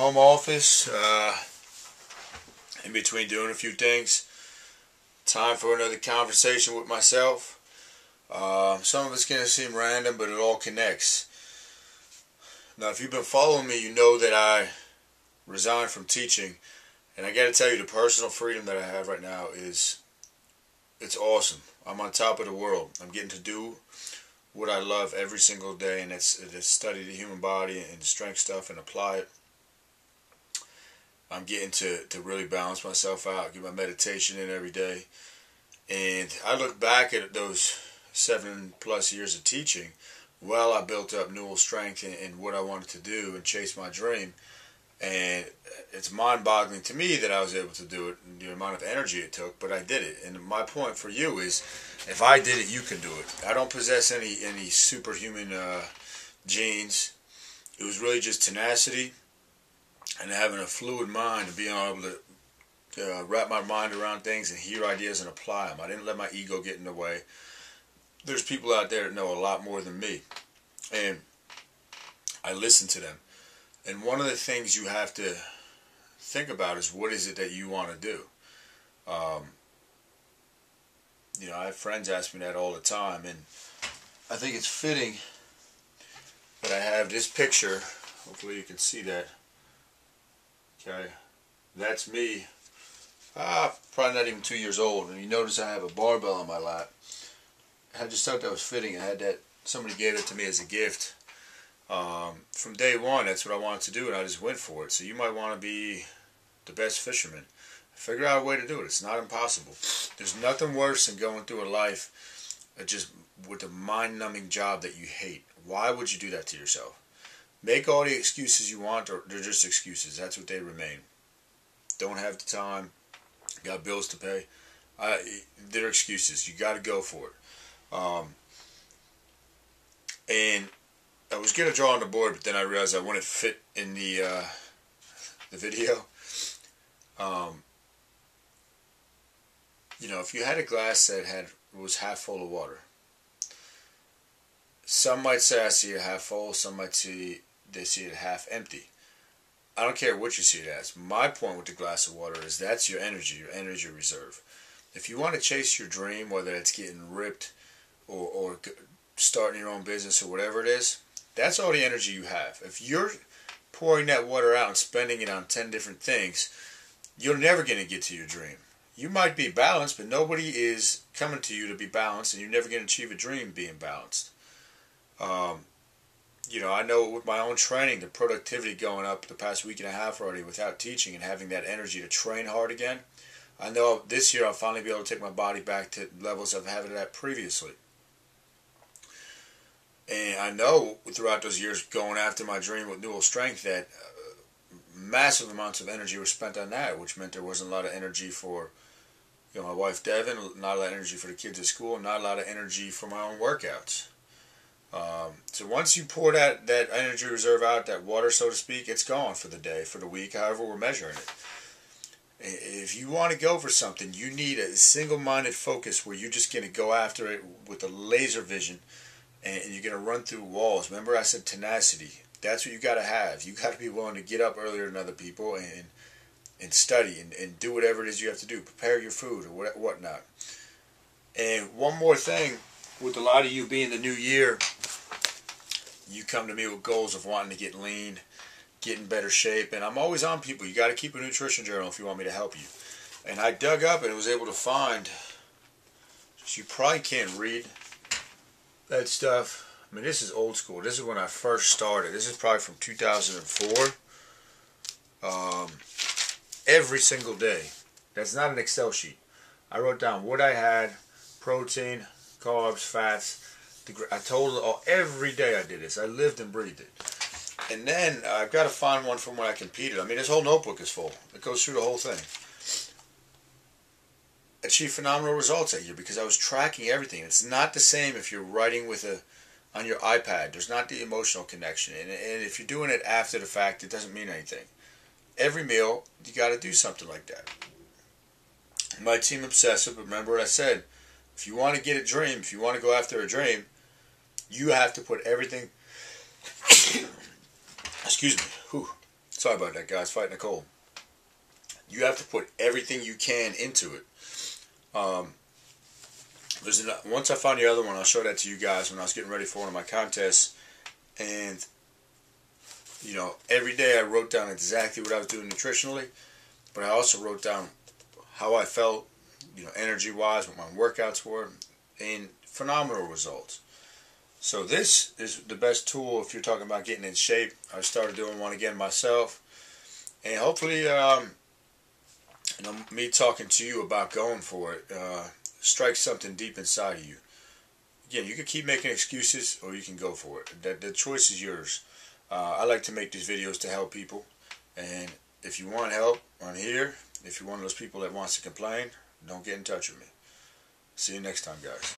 home office, in between doing a few things. Time for another conversation with myself. Some of it's going to seem random, but it all connects. Now, if you've been following me, you know that I resigned from teaching. And I got to tell you, the personal freedom that I have right now it's awesome. I'm on top of the world. I'm getting to do what I love every single day, and it's study the human body and strength stuff and apply it. I'm getting to really balance myself out, get my meditation in every day. And I look back at those 7+ years of teaching. Well, I built up neural strength in what I wanted to do and chase my dream. And it's mind-boggling to me that I was able to do it, and the amount of energy it took, but I did it. And my point for you is, if I did it, you can do it. I don't possess any superhuman genes. It was really just tenacity and having a fluid mind and being able to wrap my mind around things and hear ideas and apply them. I didn't let my ego get in the way. There's people out there that know a lot more than me, and I listen to them. And one of the things you have to think about is, what is it that you want to do? I have friends ask me that all the time, and I think it's fitting that I have this picture. Hopefully you can see that. Okay, that's me. Probably not even 2 years old, and you notice I have a barbell on my lap. I just thought that was fitting. I had that. Somebody gave it to me as a gift. From day one, that's what I wanted to do, and I just went for it. So you might want to be the best fisherman. Figure out a way to do it. It's not impossible. There's nothing worse than going through a life just with a mind-numbing job that you hate. Why would you do that to yourself? Make all the excuses you want, or they're just excuses. That's what they remain. Don't have the time. Got bills to pay. They're excuses. You got to go for it. And I was going to draw on the board, but then I realized I wouldn't fit in the video. If you had a glass that was half full of water, some might say I see it half full, some might see they see it half empty. I don't care what you see it as. My point with the glass of water is that's your energy reserve. If you want to chase your dream, whether it's getting ripped or starting your own business or whatever it is, that's all the energy you have. If you're pouring that water out and spending it on 10 different things, you're never going to get to your dream. You might be balanced, but nobody is coming to you to be balanced, and you're never going to achieve a dream being balanced. I know with my own training, the productivity going up the past week and a half already without teaching and having that energy to train hard again. I know this year I'll finally be able to take my body back to levels of having it at previously. And I know throughout those years going after my dream with neural strength that massive amounts of energy were spent on that, which meant there wasn't a lot of energy for my wife Devin, not a lot of energy for the kids at school, not a lot of energy for my own workouts. So once you pour that energy reserve out, that water, so to speak, it's gone for the day, for the week, however we're measuring it. If you want to go for something, you need a single-minded focus where you're just going to go after it with a laser vision, and you're going to run through walls. Remember I said tenacity. That's what you got to have. You got to be willing to get up earlier than other people and study and do whatever it is you have to do. Prepare your food or whatnot. And one more thing, with a lot of you being the new year, you come to me with goals of wanting to get lean, get in better shape, and I'm always on people. You got to keep a nutrition journal if you want me to help you. And I dug up and was able to find, you probably can't read that stuff. I mean, this is old school. This is when I first started. This is probably from 2004. Every single day. That's not an Excel sheet. I wrote down what I had, protein, carbs, fats. I told every day I did this. I lived and breathed it. And then I've got to find one from when I competed. I mean, this whole notebook is full. It goes through the whole thing. Achieved phenomenal results that year because I was tracking everything. It's not the same if you're writing on your iPad. There's not the emotional connection. And if you're doing it after the fact, it doesn't mean anything. Every meal, you got to do something like that. It might seem obsessive, but remember what I said. If you want to get a dream, if you want to go after a dream, you have to put everything, excuse me, Sorry about that, guys. Fighting a cold. You have to put everything you can into it. Once I found the other one, I'll show that to you guys when I was getting ready for one of my contests. And, you know, every day I wrote down exactly what I was doing nutritionally, but I also wrote down how I felt, you know, energy-wise, what my workouts were, and phenomenal results. So this is the best tool if you're talking about getting in shape. I started doing one again myself, and hopefully, you know, me talking to you about going for it strikes something deep inside of you. Again, you can keep making excuses, or you can go for it. The choice is yours. I like to make these videos to help people, and if you want help, I'm here. If you're one of those people that wants to complain, don't get in touch with me. See you next time, guys.